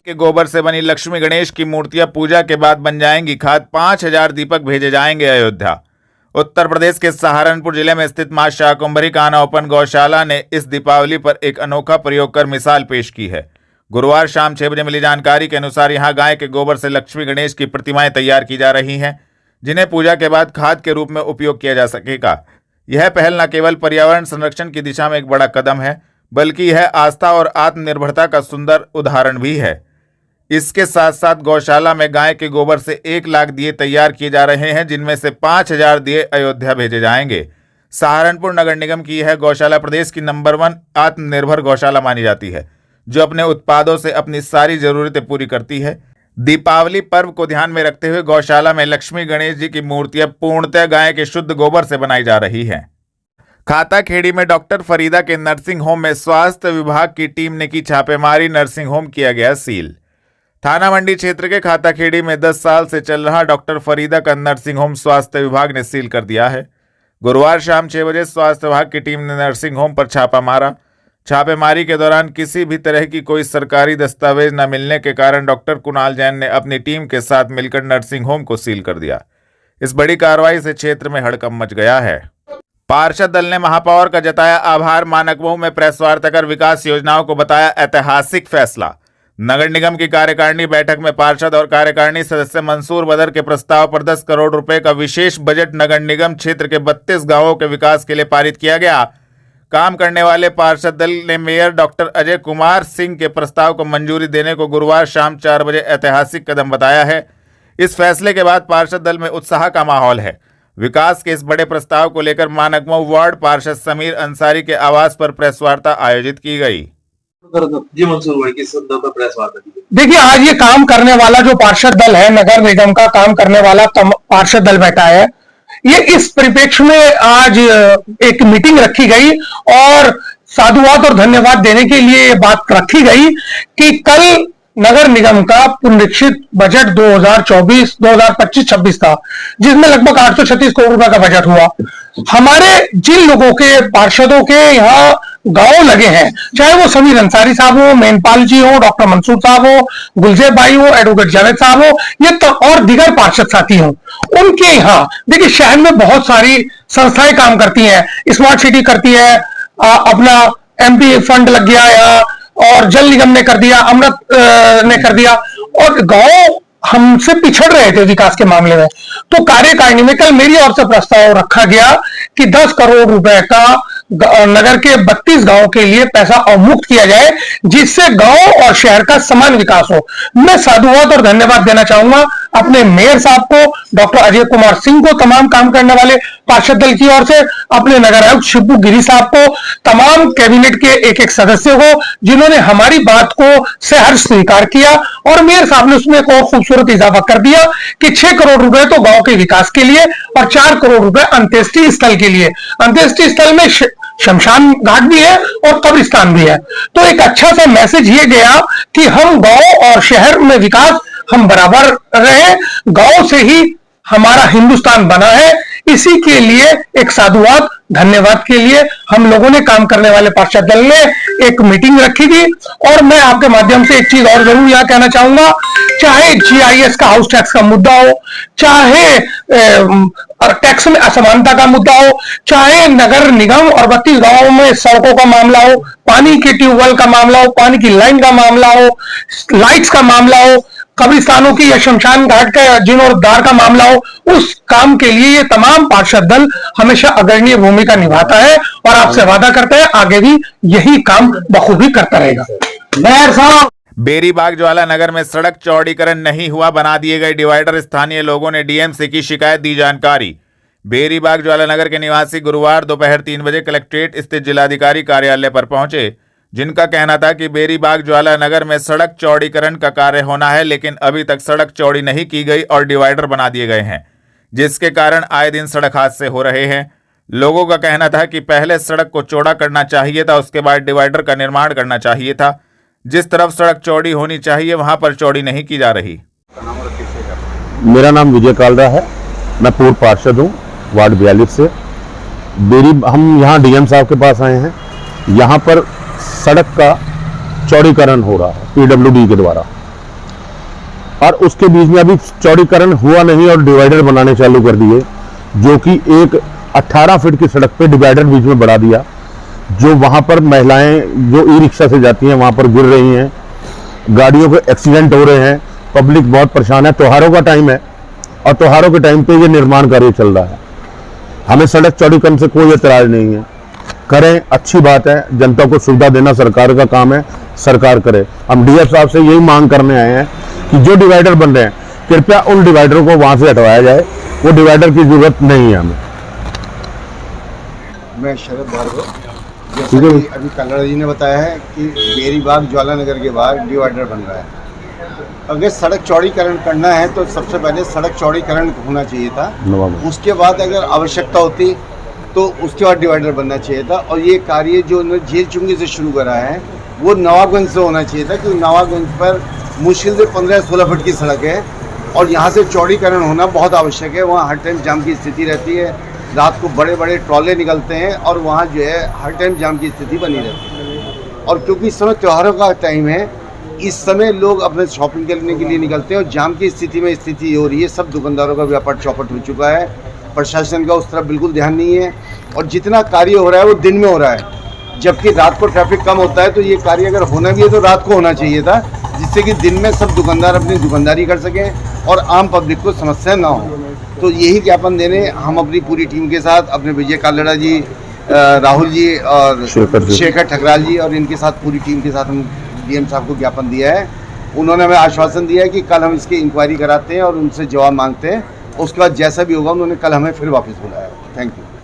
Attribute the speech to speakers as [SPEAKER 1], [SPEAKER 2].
[SPEAKER 1] के गोबर से बनी लक्ष्मी गणेश की मूर्तियां पूजा के बाद बन जाएंगी खाद। 5000 दीपक भेजे जाएंगे अयोध्या। उत्तर प्रदेश के सहारनपुर जिले में स्थित मां शाकंभरी कान्हा ओपन गौशाला ने इस दीपावली पर एक अनोखा प्रयोग कर मिसाल पेश की है। गुरुवार शाम 6 बजे मिली जानकारी के अनुसार यहां गाय के गोबर से लक्ष्मी गणेश की प्रतिमाएं तैयार की जा रही हैं, जिन्हें पूजा के बाद खाद के रूप में उपयोग किया जा सकेगा। यह पहल न केवल पर्यावरण संरक्षण की दिशा में एक बड़ा कदम है, बल्कि यह आस्था और आत्मनिर्भरता का सुंदर उदाहरण भी है। इसके साथ साथ गौशाला में गाय के गोबर से 1 लाख दिए तैयार किए जा रहे हैं, जिनमें से 5000 दिए अयोध्या भेजे जाएंगे। सहारनपुर नगर निगम की यह गौशाला प्रदेश की नंबर 1 आत्मनिर्भर गौशाला मानी जाती है, जो अपने उत्पादों से अपनी सारी जरूरतें पूरी करती है। दीपावली पर्व को ध्यान में रखते हुए गौशाला में लक्ष्मी गणेश जी की मूर्तियां पूर्णतः गाय के शुद्ध गोबर से बनाई जा रही हैं। खाताखेड़ी में डॉक्टर फरीदा के नर्सिंग होम में स्वास्थ्य विभाग की टीम ने की छापेमारी। नर्सिंग होम किया गया सील। थाना मंडी क्षेत्र के खाताखेड़ी में 10 साल से चल रहा डॉक्टर फरीदा का नर्सिंग होम स्वास्थ्य विभाग ने सील कर दिया है। गुरुवार शाम 6 बजे स्वास्थ्य विभाग की टीम ने नर्सिंग होम पर छापा मारा। छापेमारी के दौरान किसी भी तरह की कोई सरकारी दस्तावेज न मिलने के कारण डॉक्टर कुणाल जैन ने अपनी टीम के साथ मिलकर नर्सिंग होम को सील कर दिया। इस बड़ी कार्रवाई से क्षेत्र में हड़कंप मच गया है। पार्षद दल ने महापौर का जताया आभार। मानकमऊ में प्रेस वार्ता कर विकास योजनाओं को बताया ऐतिहासिक फैसला। नगर निगम की कार्यकारिणी बैठक में पार्षद और कार्यकारिणी सदस्य मंसूर बदर के प्रस्ताव पर 10 करोड़ रुपए का विशेष बजट नगर निगम क्षेत्र के 32 गांवों के विकास के लिए पारित किया गया। काम करने वाले पार्षद दल ने मेयर डॉक्टर अजय कुमार सिंह के प्रस्ताव को मंजूरी देने को गुरुवार शाम 4 बजे ऐतिहासिक कदम बताया है। इस फैसले के बाद पार्षद दल में उत्साह का माहौल है। विकास के इस बड़े प्रस्ताव को लेकर मानकमऊ वार्ड पार्षद समीर अंसारी के आवास पर प्रेस वार्ता आयोजित की गई।
[SPEAKER 2] जी मंसूर भाई, किस संदर्भ में प्रेस वार्ता की?
[SPEAKER 3] देखिए, आज ये काम करने वाला जो पार्षद दल है, नगर निगम का काम करने वाला पार्षद दल बैठा है, ये इस परिप्रेक्ष्य में आज एक मीटिंग रखी गई और साधुवाद और धन्यवाद देने के लिए ये बात रखी गई कि कल नगर निगम का पुनरीक्षित बजट 2024-2025-26 था, जिसमें लगभग 836 करोड़ रुपए का बजट हुआ। हमारे जिन लोगों के पार्षदों के यहाँ गांव लगे हैं, चाहे वो समीर अंसारी साहब हो, मेनपाल जी हो, डॉक्टर मंसूर साहब हो, गुलजेब भाई हो, एडवोकेट जावेद साहब हो, ये और दिगर पार्षद साथी हो, उनके यहाँ देखिए शहर में बहुत सारी संस्थाएं काम करती हैं। स्मार्ट सिटी करती है, अपना MP फंड लग गया यहाँ, और जल निगम ने कर दिया, अमृत ने कर दिया, और गांव हमसे पिछड़ रहे थे विकास के मामले में। तो कार्यकारिणी में कल मेरी ओर से प्रस्ताव रखा गया कि 10 करोड़ रुपए का नगर के 32 गांव के लिए पैसा अवमुक्त किया जाए, जिससे गांव और शहर का समान विकास हो। मैं साधुवाद और धन्यवाद देना चाहूंगा अपने मेयर साहब को, डॉक्टर अजय कुमार सिंह को, तमाम काम करने वाले पार्षद दल की ओर से, अपने नगर आयुक्त शिबू गिरी साहब को, तमाम कैबिनेट के एक सदस्य को, जिन्होंने हमारी बात को सहर्ष स्वीकार किया। और मेयर साहब ने उसमें एक और खूबसूरत इजाफा कर दिया कि 6 करोड़ रुपए तो गांव के विकास के लिए और 4 करोड़ रुपए अंत्येष्टि स्थल के लिए। अंत्येष्टि स्थल में शमशान घाट भी है और कब्रिस्तान भी है। तो एक अच्छा सा मैसेज ये गया कि हम गांव और शहर में विकास हम बराबर रहे, गांव से ही हमारा हिंदुस्तान बना है। इसी के लिए एक साधुवाद धन्यवाद के लिए हम लोगों ने, काम करने वाले पार्षद दल ने एक मीटिंग रखी थी। और मैं आपके माध्यम से एक चीज और जरूर यहां कहना चाहूंगा, चाहे GIS का, हाउस टैक्स का मुद्दा हो, चाहे टैक्स में असमानता का मुद्दा हो, चाहे नगर निगम और 32 गांवों में सड़कों का मामला हो, पानी के ट्यूबवेल का मामला हो, पानी की लाइन का मामला हो, लाइट्स का मामला हो, कब्रिस्तानों की या शमशान घाट का जीर्णोद्धार का मामला हो, उस काम के लिए ये तमाम पार्षद दल हमेशा अग्रणीय भूमिका निभाता है और आपसे वादा करता है आगे भी यही काम बखूबी करता रहेगा। मेयर साहब,
[SPEAKER 1] बेरीबाग ज्वाला नगर में सड़क चौड़ीकरण नहीं हुआ, बना दिए गए डिवाइडर। स्थानीय लोगों ने DM से की शिकायत, दी जानकारी। बेरीबाग ज्वाला नगर के निवासी गुरुवार दोपहर 3 बजे कलेक्ट्रेट स्थित जिलाधिकारी कार्यालय पर पहुंचे, जिनका कहना था कि बेरीबाग ज्वाला नगर में सड़क चौड़ीकरण का कार्य होना है, लेकिन अभी तक सड़क चौड़ी नहीं की गई और डिवाइडर बना दिए गए हैं, जिसके कारण आए दिन सड़क हादसे हो रहे हैं। लोगों का कहना था कि पहले सड़क को चौड़ा करना चाहिए था, उसके बाद डिवाइडर का निर्माण करना चाहिए था। जिस तरफ सड़क चौड़ी होनी चाहिए वहां पर चौड़ी नहीं की जा रही।
[SPEAKER 4] मेरा नाम विजय कालरा है, मैं पूर्व पार्षद हूँ वार्ड 42 से। हम यहाँ DM साहब के पास आए हैं। यहाँ पर सड़क का चौड़ीकरण हो रहा है PWD के द्वारा, और उसके बीच में अभी चौड़ीकरण हुआ नहीं और डिवाइडर बनाने चालू कर दिए, जो कि एक 18 फीट की सड़क पे डिवाइडर बीच में बढ़ा दिया, जो वहां पर महिलाएं जो ई रिक्शा से जाती हैं वहां पर गिर रही हैं, गाड़ियों के एक्सीडेंट हो रहे हैं, पब्लिक बहुत परेशान है। त्योहारों का टाइम है और त्योहारों के टाइम पे ये निर्माण कार्य चल रहा है। हमें सड़क चौड़ीकरण से कोई एतराज नहीं है, करें, अच्छी बात है, जनता को सुविधा देना सरकार का काम है, सरकार करे। हम डीएफ साहब से यही मांग करने आए हैं कि जो डिवाइडर बन रहे हैं कृपया उन डिवाइडरों को वहां से हटवाया जाए, वो डिवाइडर की जरूरत नहीं है हमें।
[SPEAKER 5] मैं शरद भार्गव, जैसा कि अभी कल्लड़ जी ने बताया है कि बेरीबाग ज्वाला नगर के बाहर डिवाइडर बन रहा है। अगर सड़क चौड़ीकरण करना है तो सबसे पहले सड़क चौड़ीकरण होना चाहिए था, उसके बाद अगर आवश्यकता होती तो उसके बाद डिवाइडर बनना चाहिए था। और ये कार्य जो उन्होंने जेल चुंगी से शुरू करा है वो नवाबगंज से होना चाहिए था, क्योंकि नवाबगंज पर मुश्किल से 15-16 फुट की सड़क है और यहाँ से चौड़ीकरण होना बहुत आवश्यक है। वहाँ हर टाइम जाम की स्थिति रहती है, रात को बड़े बड़े ट्रॉले निकलते हैं और वहाँ जो है हर टाइम जाम की स्थिति बनी रहती है। और क्योंकि इस समय त्योहारों का टाइम है, इस समय लोग अपने शॉपिंग करने के लिए निकलते हैं और जाम की स्थिति में स्थिति हो रही है। सब दुकानदारों का व्यापार चौपट हो चुका है, प्रशासन का उस तरफ बिल्कुल ध्यान नहीं है और जितना कार्य हो रहा है वो दिन में हो रहा है, जबकि रात को ट्रैफिक कम होता है। तो ये कार्य अगर होना भी है तो रात को होना चाहिए था, जिससे कि दिन में सब दुकानदार अपनी दुकानदारी कर सकें और आम पब्लिक को समस्या ना हो। तो यही ज्ञापन देने हम अपनी पूरी टीम के साथ, अपने विजय कालड़ा जी, राहुल जी और शेखर ठकराल जी और इनके साथ पूरी टीम के साथ हम डीएम साहब को ज्ञापन दिया है। उन्होंने हमें आश्वासन दिया है कि कल हम इसकी इंक्वायरी कराते हैं और उनसे जवाब मांगते हैं। उसके बाद जैसा भी होगा उन्होंने कल हमें फिर वापस बुलाया। Thank you.